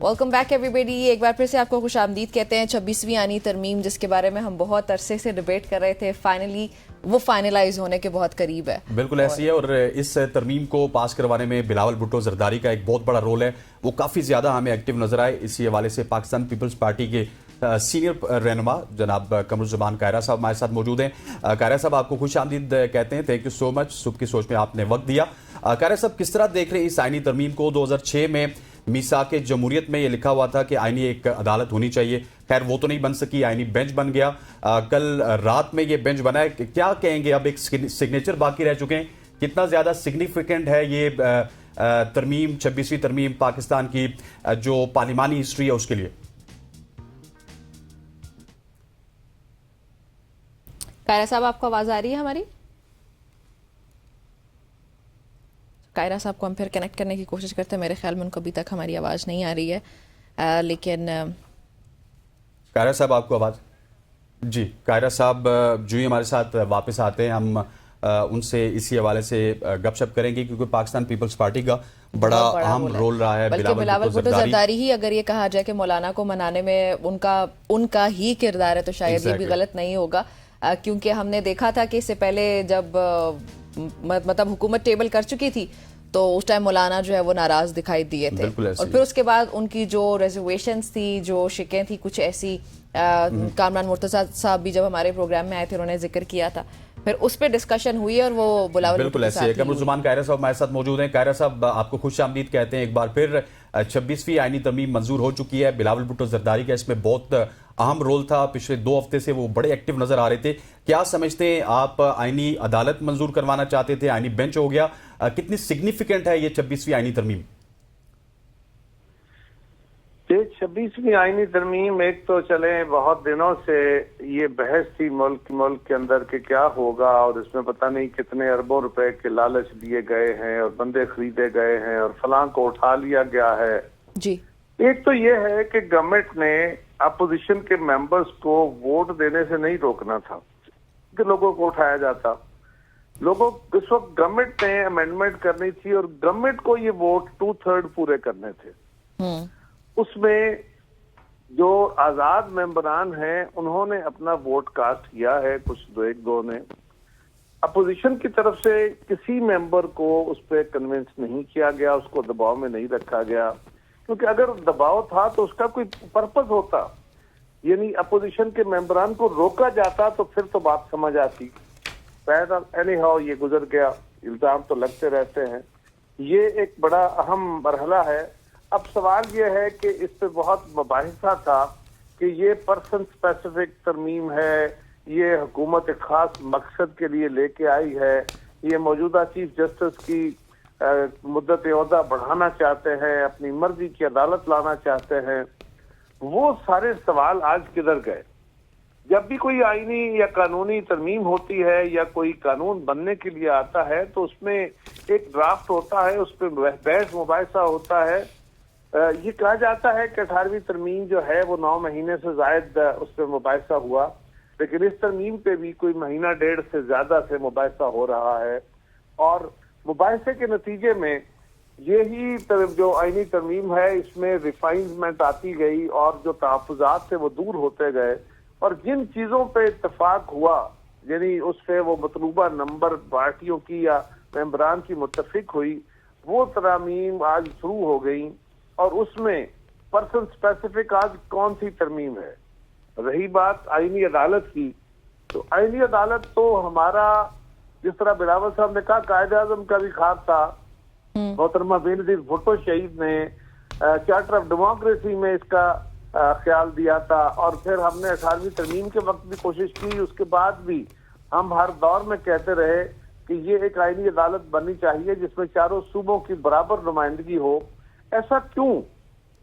Welcome back everybody. एक बार फिर से आपको खुशामदीद कहते हैं। 26वीं आईनी तरमीम जिसके बारे में हम बहुत अरसे से डिबेट कर रहे थे, फाइनली वो फाइनलाइज होने के बहुत करीब है। बिल्कुल ऐसी है। और इस तरमीम को पास करवाने में बिलावल भुट्टो जरदारी का एक बहुत बड़ा रोल है। वो काफ़ी ज़्यादा हमें एक्टिव नजर आए। इसी हवाले से पाकिस्तान पीपल्स पार्टी के सीनियर रहनुमा जनाब कमरुज़्ज़मान कायरा साहब हमारे साथ मौजूद हैं। कायरा साहब, आपको खुश आमदीद कहते हैं। थैंक यू सो मच, सुबह की सोच में आपने वक्त दिया। कायरा साहब, किस तरह देख रहे हैं इस आईनी तरमीम को? 2006 में मीसाक जमहूरियत में ये लिखा हुआ था कि आईनी एक अदालत होनी चाहिए। खैर वो तो नहीं बन सकी, आईनी बेंच बन गया। कल रात में ये बेंच बना है। क्या कहेंगे? अब एक सिग्नेचर बाकी रह चुके हैं, कितना ज्यादा सिग्निफिकेंट है ये तरमीम, 26वीं तरमीम पाकिस्तान की जो पार्लिमानी हिस्ट्री है उसके लिए? कायरा साहब, आपको आवाज आ रही है हमारी? कायरा साहब को हम फिर कनेक्ट करने की कोशिश करते हैं। मेरे ख्याल में उनको अभी तक हमारी आवाज़ नहीं आ रही है। लेकिन कायरा साहब, आपको आवाज़? जी, कायरा साहब जो ही हमारे साथ वापस आते हैं, हम उनसे इसी हवाले से गपशप करेंगे, क्योंकि पाकिस्तान पीपल्स पार्टी का बड़ा अहम रोल रहा है। बल्कि बिलावल भुट्टो जरदारी ही अगर ये कहा जाए कि मौलाना को मनाने में उनका ही किरदार है, तो शायद ये भी गलत नहीं होगा। क्योंकि हमने देखा था कि इससे पहले जब मतलब हुकूमत टेबल कर चुकी थी तो उस टाइम मौलाना जो है वो नाराज दिखाई दिए थे। और फिर उसके बाद उनकी जो रिजर्वेशंस थी, जो शिकें थी, कुछ ऐसी कामरान मुर्तजा साहब भी जब हमारे प्रोग्राम में आए थे उन्होंने जिक्र किया था, फिर उस पर डिस्कशन हुई और वो बिलावल बिल्कुल ऐसे है। कमरुज़्ज़मान कायरा साहब हमारे साथ मौजूद हैं। कायरा साहब, आपको खुश आमदीद कहते हैं। एक बार फिर 26वीं आईनी तरमीम मंजूर हो चुकी है। बिलावल भुट्टो जरदारी का इसमें बहुत अहम रोल था। पिछले 2 हफ्ते से वो बड़े एक्टिव नजर आ रहे थे। क्या समझते हैं आप? आईनी अदालत मंजूर करवाना चाहते थे, आईनी बेंच हो गया। कितनी सिग्निफिकेंट है ये 26वीं आईनी तरमीम? 26वीं आईनी तरमीम, एक तो चले बहुत दिनों से ये बहस थी मुल्क के अंदर कि क्या होगा, और इसमें पता नहीं कितने अरबों रुपए के लालच दिए गए हैं और बंदे खरीदे गए हैं और फलां को उठा लिया गया है जी। एक तो ये है कि गवर्नमेंट ने अपोजिशन के मेंबर्स को वोट देने से नहीं रोकना था कि लोगों को उठाया जाता। लोगों इस वक्त गवर्नमेंट ने अमेंडमेंट करनी थी और गवर्नमेंट को ये वोट 2/3 पूरे करने थे। उसमें जो आजाद मेंबरान हैं उन्होंने अपना वोट कास्ट किया है, कुछ एक दो ने। अपोजिशन की तरफ से किसी मेंबर को उस पर कन्विंस नहीं किया गया, उसको दबाव में नहीं रखा गया, क्योंकि अगर दबाव था तो उसका कोई पर्पस होता, यानी अपोजिशन के मेंबरान को रोका जाता तो फिर तो बात समझ आती। एनी हाउ ये गुजर गया। इल्जाम तो लगते रहते हैं। ये एक बड़ा अहम मरहला है। अब सवाल ये है कि इस पे बहुत मुबाहिसा था कि ये पर्सन स्पेसिफिक तरमीम है, ये हुकूमत एक खास मकसद के लिए लेके आई है, ये मौजूदा चीफ जस्टिस की मुद्दत ओहदा बढ़ाना चाहते हैं, अपनी मर्जी की अदालत लाना चाहते हैं। वो सारे सवाल आज किधर गए? जब भी कोई आईनी या कानूनी तरमीम होती है या कोई कानून बनने के लिए आता है तो उसमें एक ड्राफ्ट होता है, उस पर बहस मुबाहिसा होता है। ये कहा जाता है कि 18वीं तरमीम जो है वो 9 महीने से जायद उस पर मुबाहिसा हुआ, लेकिन इस तरमीम पे भी कोई महीना 1.5 से ज्यादा से मुबाहिसा हो रहा है। और मुबाहिसे के नतीजे में यही जो आईनी तरमीम है इसमें रिफाइनमेंट आती गई और जो तहफ़्फ़ुज़ात थे वो दूर होते गए, और जिन चीजों पे इत्तेफाक हुआ, यानी उस पे वो मतलूबा नंबर पार्टियों की या मेंबरान की मुत्तफिक हुई, वो तरमीम आज शुरू हो गई। और उसमें पर्सन स्पेसिफिक आज कौन सी तरमीम है? रही बात आईनी अदालत की, तो आईनी अदालत तो हमारा, जिस तरह बिलावल साहब ने कहा, कायदे आज़म का भी ख्वाब था। मोहतरमा बेनज़ीर भुट्टो शहीद ने चार्टर ऑफ डेमोक्रेसी में इसका ख्याल दिया था, और फिर हमने 18वीं तरमीम के वक्त भी कोशिश की। उसके बाद भी हम हर दौर में कहते रहे कि ये एक आईनी अदालत बननी चाहिए जिसमें चारों सूबों की बराबर नुमाइंदगी हो। ऐसा क्यों?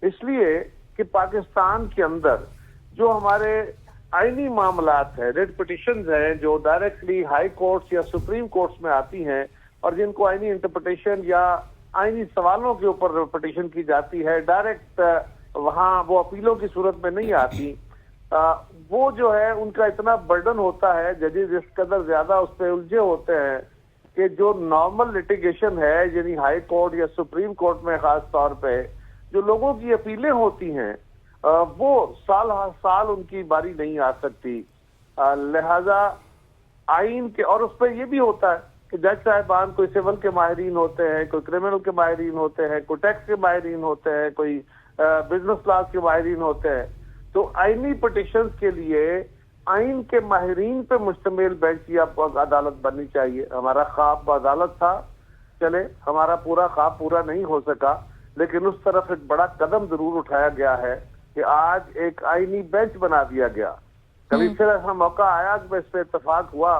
इसलिए कि पाकिस्तान के अंदर जो हमारे आईनी मामलात है, रेड पिटिशंस हैं, जो डायरेक्टली हाई कोर्ट्स या सुप्रीम कोर्ट्स में आती हैं और जिनको आईनी इंटरप्रिटेशन या आईनी सवालों के ऊपर पिटिशन की जाती है, डायरेक्ट वहाँ वो अपीलों की सूरत में नहीं आती, वो जो है उनका इतना बर्डन होता है, जजेस इस कदर ज्यादा उस पर उलझे होते हैं कि जो नॉर्मल लिटिगेशन है, यानी हाई कोर्ट या सुप्रीम कोर्ट में खास तौर पे जो लोगों की अपीलें होती हैं वो साल हर साल उनकी बारी नहीं आ सकती। लिहाजा आइन के, और उस पर यह भी होता है कि जज साहिबान कोई सिविल के माहिरीन होते हैं, कोई क्रिमिनल के माहिरीन होते हैं, कोई टैक्स के माहिरीन होते हैं, कोई बिजनेस लॉ के माहिरीन होते हैं। तो आइनी पिटिशंस के लिए आइन के माहिरीन पे मुश्तमिल बेंच या अदालत बननी चाहिए। हमारा ख्वाब अदालत था, चले हमारा पूरा ख्वाब पूरा नहीं हो सका, लेकिन उस तरफ एक बड़ा कदम जरूर उठाया गया है कि आज एक आइनी बेंच बना दिया गया। कभी फिर ऐसा मौका आया कि इस पे इत्तेफाक हुआ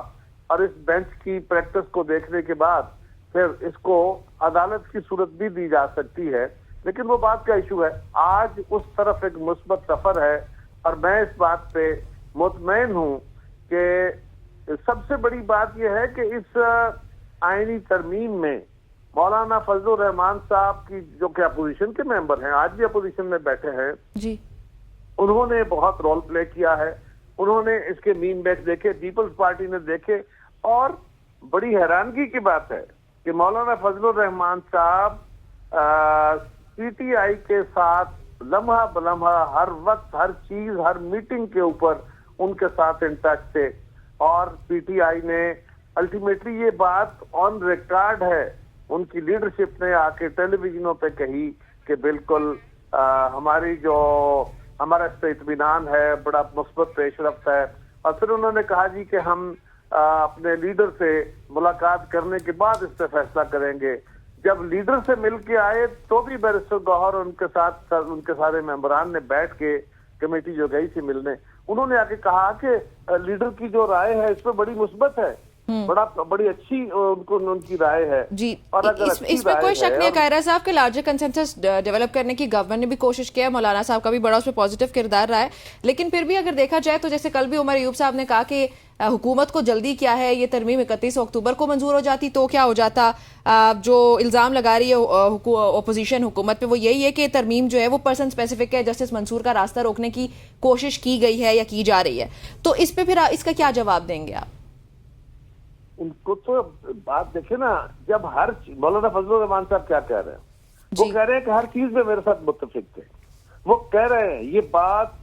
और इस बेंच की प्रैक्टिस को देखने के बाद फिर इसको अदालत की सूरत भी दी जा सकती है, लेकिन वो बात का इशू है। आज उस तरफ एक मुस्बत सफर है और मैं इस बात पे मुतमईन हूं कि सबसे बड़ी बात यह है कि इस आईनी तरमीम में मौलाना फजलुर रहमान साहब की, जो कि अपोजिशन के मेंबर हैं, आज भी अपोजिशन में बैठे हैं जी, उन्होंने बहुत रोल प्ले किया है। उन्होंने इसके मीम बैच देखे, पीपल्स पार्टी ने देखे, और बड़ी हैरानगी की बात है कि मौलाना फजलुर रहमान साहब पीटीआई के साथ लम्हा बलम्हा हर वक्त, हर चीज, हर मीटिंग के ऊपर उनके साथ इन टच थे। और पीटीआई ने अल्टीमेटली ये बात ऑन रिकॉर्ड है, उनकी लीडरशिप ने आके टेलीविजनों पे कही कि बिल्कुल हमारी जो हमारा इस पे इत्मीनान है, बड़ा मुस्बत पेशरफ्त है। और फिर उन्होंने कहा जी कि हम अपने लीडर से मुलाकात करने के बाद इस पे फैसला करेंगे। जब लीडर से मिल के आए तो भी बैरिस्टर गौहर और उनके साथ उनके सारे मेंबरान ने बैठ के, कमेटी जो गई थी मिलने, उन्होंने आके कहा कि लीडर की जो राय है इस पे बड़ी मुस्बत है, बड़ी अच्छी उनकी राय है जी। और अगर इसमें कोई शक नहीं है कायरा साहब के लार्जर कंसेंसस डेवलप करने की गवर्नमेंट ने भी कोशिश किया है, मौलाना साहब का भी बड़ा उसमें पॉजिटिव किरदार रहा है। लेकिन फिर भी अगर देखा जाए तो जैसे कल भी उमर अयूब साहब ने कहा कि हुकूमत को जल्दी क्या है, ये तरमीम 31 अक्टूबर को मंजूर हो जाती तो क्या हो जाता। जो इल्जाम लगा रही है ओपोजिशन हुकूमत पे वो यही है कि तरमीम जो है वो पर्सन स्पेसिफिक है, जस्टिस मंसूर का रास्ता रोकने की कोशिश की गई है या की जा रही है। तो इस पे फिर इसका क्या जवाब देंगे आप? उनको तो बात देखे ना, जब हर मौलाना फजलुर रहमान साहब क्या कह रहे हैं, वो कह रहे हैं कि हर चीज में मेरे साथ मुत्तफिक थे। वो कह रहे हैं, ये बात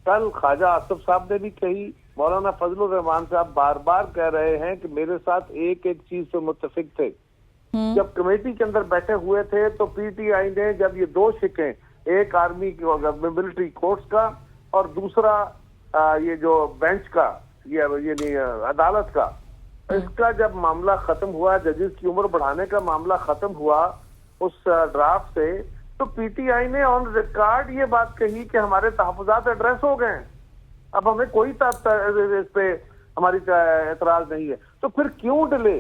कल ख्वाजा आसिफ साहब ने भी कही, मौलाना फजलुर रहमान साहब बार बार कह रहे हैं कि मेरे साथ एक एक चीज से मुत्तफिक थे। जब कमेटी के अंदर बैठे हुए थे तो पीटीआई ने जब ये दो शिकें, एक आर्मी की मिलिट्री कोर्ट्स का और दूसरा ये जो बेंच का, ये अदालत का, इसका जब मामला खत्म हुआ, जजेस की उम्र बढ़ाने का मामला खत्म हुआ उस ड्राफ्ट से, तो पीटीआई ने ऑन रिकॉर्ड ये बात कही कि हमारे तहफुजात एड्रेस हो गए, अब हमें कोई इस पे हमारी एतराज नहीं है। तो फिर क्यों डिले?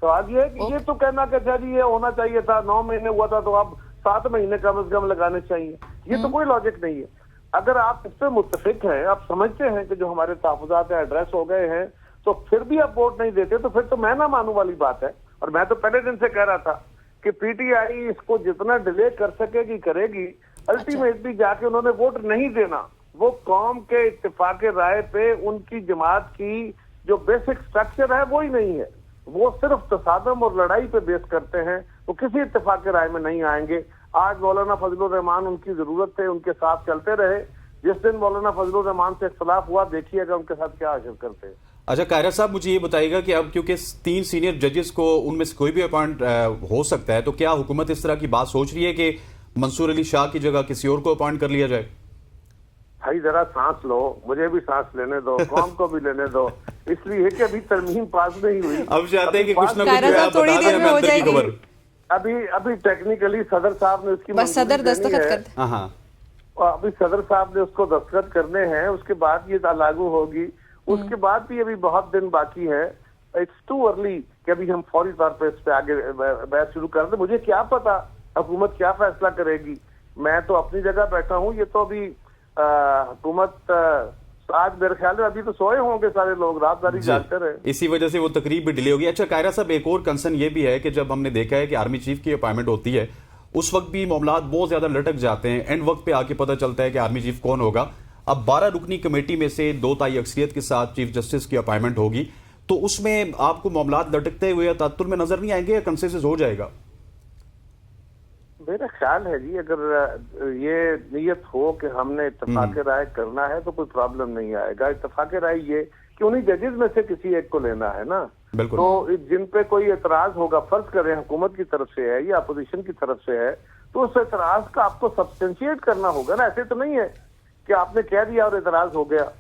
तो आज ये तो कहना कि अच्छा जी ये होना चाहिए था, 9 महीने हुआ था तो अब 7 महीने कम से कम लगाने चाहिए, ये तो कोई लॉजिक नहीं है। अगर आप इस पे मुत्तफिक हैं, आप समझते हैं कि जो हमारे तहफुजात एड्रेस हो गए हैं, तो फिर भी आप वोट नहीं देते, तो फिर तो मैं ना मानू वाली बात है। और मैं तो पहले दिन से कह रहा था कि पीटीआई इसको जितना डिले कर सकेगी करेगी, अल्टीमेटली जाके उन्होंने वोट नहीं देना। वो कौम के इत्तेफाक राय पे उनकी जमात की जो बेसिक स्ट्रक्चर है वो ही नहीं है, वो सिर्फ तसादम और लड़ाई पे बेस करते हैं, वो किसी इत्तेफाक राय में नहीं आएंगे। आज मौलाना फजलुर रहमान उनकी जरूरत थे, उनके साथ चलते रहे। जिस दिन मौलाना फजलुर रहमान से इख्तलाफ हुआ, देखिएगा उनके साथ क्या हासिल करते हैं। अच्छा कायरा साहब, मुझे ये बताइएगा कि अब क्योंकि 3 सीनियर जजेस को उनमें से कोई भी अपॉइंट हो सकता है, तो क्या हुकूमत इस तरह की बात सोच रही है कि मंसूर अली शाह की जगह किसी और को अपॉइंट कर लिया जाए? भाई जरा सांस लो, मुझे भी सांस लेने दो, कौम को भी लेने दो, इसलिए कि अभी तरमीम पास नहीं हुई। अब चाहते हैं कि कुछ ना कायरा साहब थोड़ी देर में हो जाएगी। अभी टेक्निकली सदर साहब ने उसकी बस सदर दस्तखत कर दे। अभी सदर साहब ने उसको दस्तखत करने हैं, उसके बाद ये लागू होगी। उसके बाद भी अभी बहुत दिन बाकी है। इट्स टू अर्ली कि अभी हम फौरी तौर पे इस पे आगे बहस शुरू कर दें। मुझे क्या पता हुकूमत क्या फैसला करेगी, मैं तो अपनी जगह बैठा हूँ। ये तो अभी हुकूमत आज मेरे ख्याल में अभी तो सोए होंगे सारे लोग, रातदारी जागते रहे, इसी वजह से वो तकरीब भी डिले होगी। अच्छा कायरा साहब, एक और कंसर्न ये भी है कि जब हमने देखा है कि आर्मी चीफ की अपॉइंटमेंट होती है, उस वक्त भी मामला बहुत ज्यादा लटक जाते हैं, एंड वक्त पे आके पता चलता है कि आर्मी चीफ कौन होगा। अब 12 रुकनी कमेटी में से 2 ताई अक्सरियत के साथ चीफ जस्टिस की अपॉइंटमेंट होगी, तो उसमें आपको मामला लटकते हुए या तातुर में नजर नहीं आएंगे या कंसेंसस हो जाएगा? मेरा ख्याल है जी, अगर ये नियत हो कि हमने इत्तेफाक राय करना है तो कोई प्रॉब्लम नहीं आएगा। इत्तेफाक राय ये कि उन्हीं जजेस में से किसी एक को लेना है ना, बिल्कुल। तो जिन पे कोई एतराज होगा, फर्ज करें हुकूमत की तरफ से है या अपोजिशन की तरफ से है, तो उस एतराज का आपको सब्सटेंशिएट करना होगा ना। ऐसे तो नहीं है कि आपने कह दिया और एतराज हो गया।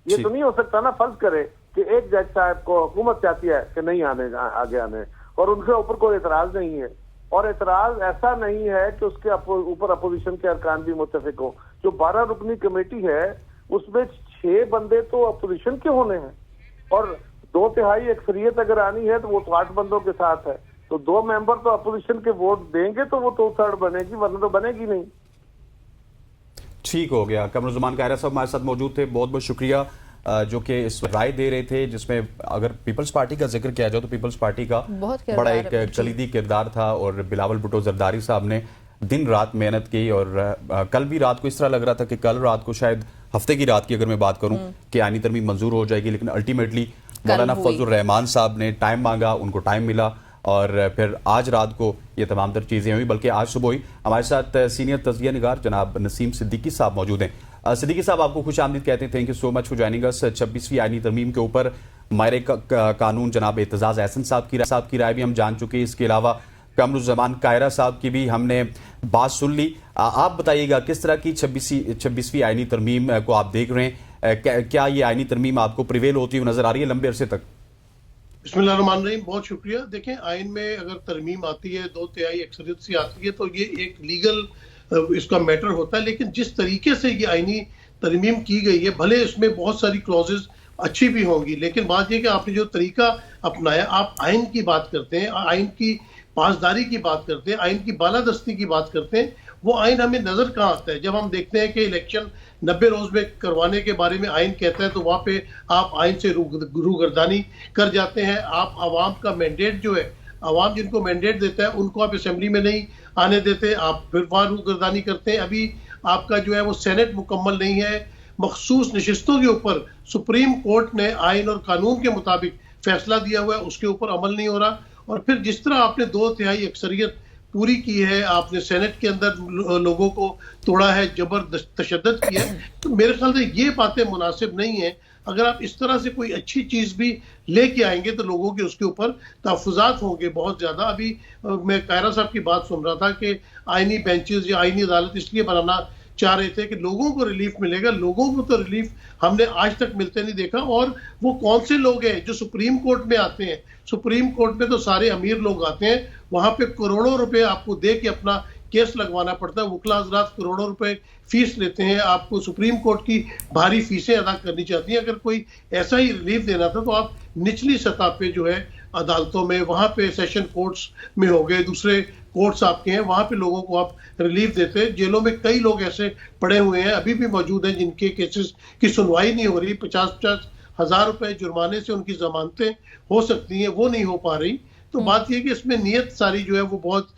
ये तो नहीं हो सकता ना। फर्ज करे कि एक जज साहब को हुकूमत चाहती है कि नहीं आगे आने, और उनके ऊपर कोई एतराज नहीं है, और एतराज ऐसा नहीं है कि उसके ऊपर अपोजिशन के अरकान भी मुत्तफिक हो। जो 12 रुकनी कमेटी है उसमें 6 बंदे तो अपोजिशन के होने हैं, और 2/3 अक्सरियत अगर आनी है तो वो तो 8 बंदों के साथ है, तो 2 मेंबर तो अपोजिशन के वोट देंगे तो वो 2/3 बनेगी, वरना तो बनेगी नहीं। ठीक हो गया। कमरुज़्ज़मान कायरा साहब हमारे साथ मौजूद थे, बहुत बहुत शुक्रिया, जो कि इस राय दे रहे थे, जिसमें अगर पीपल्स पार्टी का जिक्र किया जाए तो पीपल्स पार्टी का बड़ा एक कलीदी किरदार था, और बिलावल भुट्टो जरदारी साहब ने दिन रात मेहनत की। और कल भी रात को इस तरह लग रहा था कि कल रात को, शायद हफ्ते की रात की अगर मैं बात करूं, कि आईनी तरमीम मंजूर हो जाएगी, लेकिन अल्टीमेटली मौलाना फजलुर रहमान साहब ने टाइम मांगा, उनको टाइम मिला, और फिर आज रात को ये तमाम तर चीज़ें हुई। बल्कि आज सुबह ही हमारे साथ सीनियर तज़किया निगार जनाब नसीम सिद्दीकी साहब मौजूद हैं। सिद्दीकी साहब, आपको खुश आमदीद कहते हैं। Thank you so much for joining us. 26वीं आईनी तरमीम के ऊपर माहिर कानून जनाब एतजाज़ अहसन साहब की राय भी हम जान चुके हैं। इसके अलावा कमरुज़्ज़मान कायरा साहब की भी हमने बात सुन ली। आप बताइएगा किस तरह की 26वीं आईनी तरमीम को आप देख रहे हैं? क्या ये आईनी तरमीम आपको प्रिवेल होती हुई नजर आ रही है लंबे अरसे तक? बिस्मिल्लाहिर्रहमानिर्रहीम, बहुत शुक्रिया। देखें, आइन में अगर तरमीम आती है 2/3 अक्सरियत से आती है तो ये एक लीगल इसका मैटर होता है, लेकिन जिस तरीके से ये आइनी तरमीम की गई है, भले इसमें बहुत सारी क्लॉजेज अच्छी भी होंगी, लेकिन बात यह कि आपने जो तरीका अपनाया, आप आइन की बात करते हैं, आइन की पासदारी की बात करते हैं, आइन की बालादस्ती की बात करते हैं, वो आइन हमें नजर कहाँ आता है? जब हम देखते हैं कि इलेक्शन 90 रोज में करवाने के बारे में आइन कहता है तो वहां पे आप आइन से रूगर्दानी कर जाते हैं। आप आवाम का मैंडेट जो है, आवाम जिनको मैंडेट देता है उनको आप असेंबली में नहीं आने देते, आप फिर वहां रूगर्दानी करते हैं। अभी आपका जो है वो सेनेट मुकम्मल नहीं है, मखसूस नशिस्तों के ऊपर सुप्रीम कोर्ट ने आइन और कानून के मुताबिक फैसला दिया हुआ है, उसके ऊपर अमल नहीं हो रहा। और फिर जिस तरह आपने 2/3 अक्सरियत पूरी की है, आपने सेनेट के अंदर लोगों को तोड़ा है, जबरदस्त तशद्दुद किया है, तो मेरे ख्याल से ये बातें मुनासिब नहीं है। अगर आप इस तरह से कोई अच्छी चीज भी लेके आएंगे तो लोगों के उसके ऊपर तहफ़्फ़ुज़ात होंगे बहुत ज्यादा। अभी मैं कायरा साहब की बात सुन रहा था कि आईनी बेंचेस या आईनी अदालत इसलिए बनाना चाह रहे थे कि लोगों को रिलीफ मिलेगा। लोगों को तो रिलीफ हमने आज तक मिलते नहीं देखा। और वो कौन से लोग हैं जो सुप्रीम कोर्ट में आते हैं? सुप्रीम कोर्ट में तो सारे अमीर लोग आते हैं, वहां पे करोड़ों रुपए आपको दे के अपना केस लगवाना पड़ता है। वकील हज़रात करोड़ों रुपए फीस लेते हैं, आपको सुप्रीम कोर्ट की भारी फीसें अदा करनी चाहती हैं। अगर कोई ऐसा ही रिलीफ देना था तो आप निचली सतह पे जो है अदालतों में, वहां पे सेशन कोर्ट्स में हो गए, दूसरे कोर्ट्स आपके हैं, वहां पे लोगों को आप रिलीफ देते हैं। जेलों में कई लोग ऐसे पड़े हुए हैं, अभी भी मौजूद हैं, जिनके केसेस की सुनवाई नहीं हो रही। 50-50 हज़ार रुपए जुर्माने से उनकी जमानतें हो सकती हैं, वो नहीं हो पा रही। तो बात यह कि इसमें नियत सारी जो है वो बहुत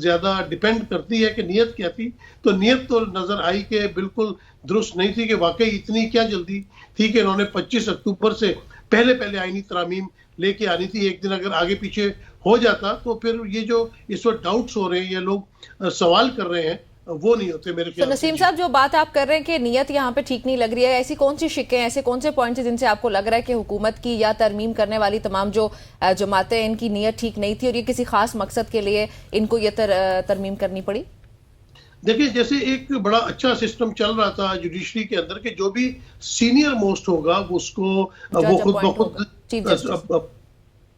ज्यादा डिपेंड करती है कि नियत क्या थी। तो नियत तो नजर आई कि बिल्कुल दुरुस्त नहीं थी, कि वाकई इतनी क्या जल्दी थी कि इन्होंने 25 अक्टूबर से पहले आईनी तरामीम लेके आनी थी। एक दिन अगर आगे पीछे हो जाता तो फिर ये जो इस वक्त डाउट्स हो रहे हैं, ये लोग सवाल कर रहे हैं, वो नहीं होते मेरे ख्याल से। नसीम साहब, जो बात आप कर रहे हैं कि नियत यहाँ पे ठीक नहीं लग रही है, ऐसी कौन सी शिकें, ऐसे कौन से पॉइंट्स हैं जिनसे आपको लग रहा है कि हुकूमत की या तरमीम करने वाली तमाम जो जमातें हैं, इनकी नियत ठीक नहीं थी और ये किसी खास मकसद के लिए इनको ये तरमीम करनी पड़ी? देखिए, जैसे एक बड़ा अच्छा सिस्टम चल रहा था जुडिशरी के अंदर कि जो भी सीनियर मोस्ट होगा उसको वो खुद ब खुद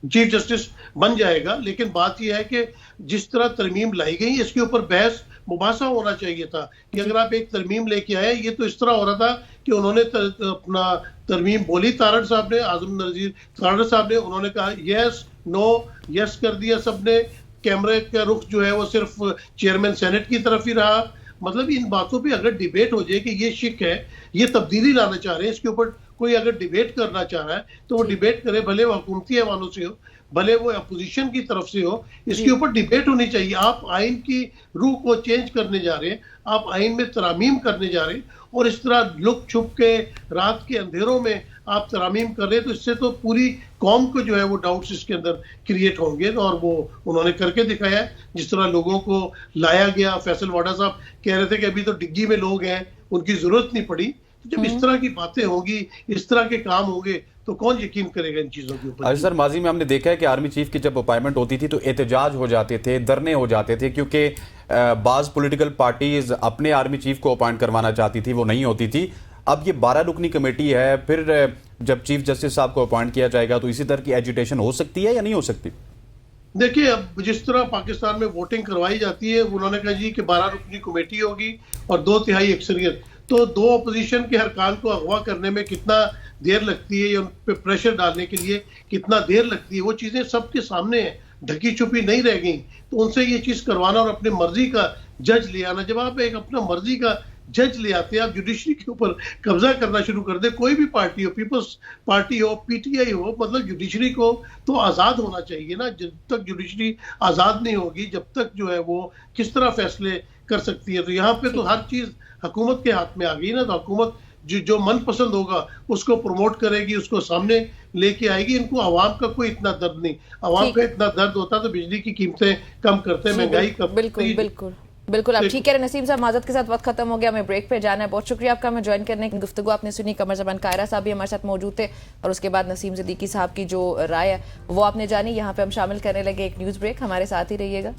चीफ जस्टिस बन जाएगा। लेकिन बात यह है कि जिस तरह तरमीम लाई गई, इसके ऊपर बहस मुबासा होना चाहिए था कि अगर आप एक तरमीम लेके आए, ये तो इस तरह हो रहा था कि उन्होंने अपना तरमीम बोली, तारड़ साहब ने, आजम नजीर तारड़ साहब ने, उन्होंने कहा यस नो, यस कर दिया सबने। कैमरे का रुख जो है वो सिर्फ चेयरमैन सेनेट की तरफ ही रहा। मतलब इन बातों पे अगर डिबेट हो जाए कि ये शिक है, ये तब्दीली लाना चाह रहे हैं, इसके ऊपर कोई अगर डिबेट करना चाह रहा है तो वो डिबेट करे, भले वो हुकूमती ऐवानों से हो, भले वो अपोजिशन की तरफ से हो, इसके ऊपर डिबेट होनी चाहिए। आप आइन की रूह को चेंज करने जा रहे हैं, आप आइन में तरामीम करने जा रहे हैं, और इस तरह लुक छुप के रात के अंधेरों में आप तरामीम कर रहे हैं, तो इससे तो पूरी कौम को जो है वो डाउट्स इसके अंदर क्रिएट होंगे, और वो उन्होंने करके दिखाया है। जिस तरह लोगों को लाया गया, फैसल वाडा साहब कह रहे थे कि अभी तो डिग्गी में लोग हैं, उनकी जरूरत नहीं पड़ी। जब इस तरह की बातें होंगी, इस तरह के काम होंगे, तो कौन यकीन करेगा इन चीजों के ऊपर। सर, माजी में हमने देखा है कि आर्मी चीफ की जब अपॉइंटमेंट होती थी तो एहतजाज हो जाते थे, धरने हो जाते थे, क्योंकि बाज पॉलिटिकल पार्टीज अपने आर्मी चीफ को अपॉइंट करवाना चाहती थी, वो नहीं होती थी। अब ये 12 रुकनी कमेटी है, फिर जब चीफ जस्टिस साहब को अपॉइंट किया जाएगा तो इसी तरह की एजिटेशन हो सकती है या नहीं हो सकती? देखिए, अब जिस तरह पाकिस्तान में वोटिंग करवाई जाती है, उन्होंने कहा जी कि 12 रुकनी कमेटी होगी और 2/3 अक्सरियत, तो 2 अपोजिशन के अरकान को अगवा करने में कितना देर लगती है या उन पे प्रेशर डालने के लिए कितना देर लगती है, वो चीजें सबके सामने है, ढकी छुपी नहीं रह गई। तो उनसे ये चीज करवाना और अपने मर्जी का जज ले आना, जब आप एक अपना मर्जी का जज ले आते हैं, आप जुडिशरी के ऊपर कब्जा करना शुरू कर दे, कोई भी पार्टी हो, पीपल्स पार्टी हो, पीटीआई हो, मतलब जुडिशरी को तो आजाद होना चाहिए ना। जब तक जुडिशरी आजाद नहीं होगी, जब तक जो है वो किस तरह फैसले कर सकती है। तो यहाँ पे तो हर चीज हुकूमत के हाथ में आ गई ना, तो हुकूमत जो मन पसंद होगा उसको प्रमोट करेगी, उसको सामने लेके आएगी। इनको आवाम का कोई इतना दर्द नहीं, आवाम का इतना दर्द होता तो बिजली की कीमतें कम करते, महंगाई कम। बिल्कुल बिल्कुल बिल्कुल, आप ठीक कह रहे हैं। नसीम साहब, माजत के साथ वक्त खत्म हो गया, हमें ब्रेक पे जाना है। बहुत शुक्रिया आपका हमें ज्वाइन करने की। गुफ्तगू आपने सुनी, कमर जमान कायरा साहब भी हमारे साथ मौजूद थे, और उसके बाद नसीम सिद्दीकी साहब की जो राय है वो आपने जानी। यहाँ पे हम शामिल करने लगे एक न्यूज़ ब्रेक, हमारे साथ ही रहिएगा।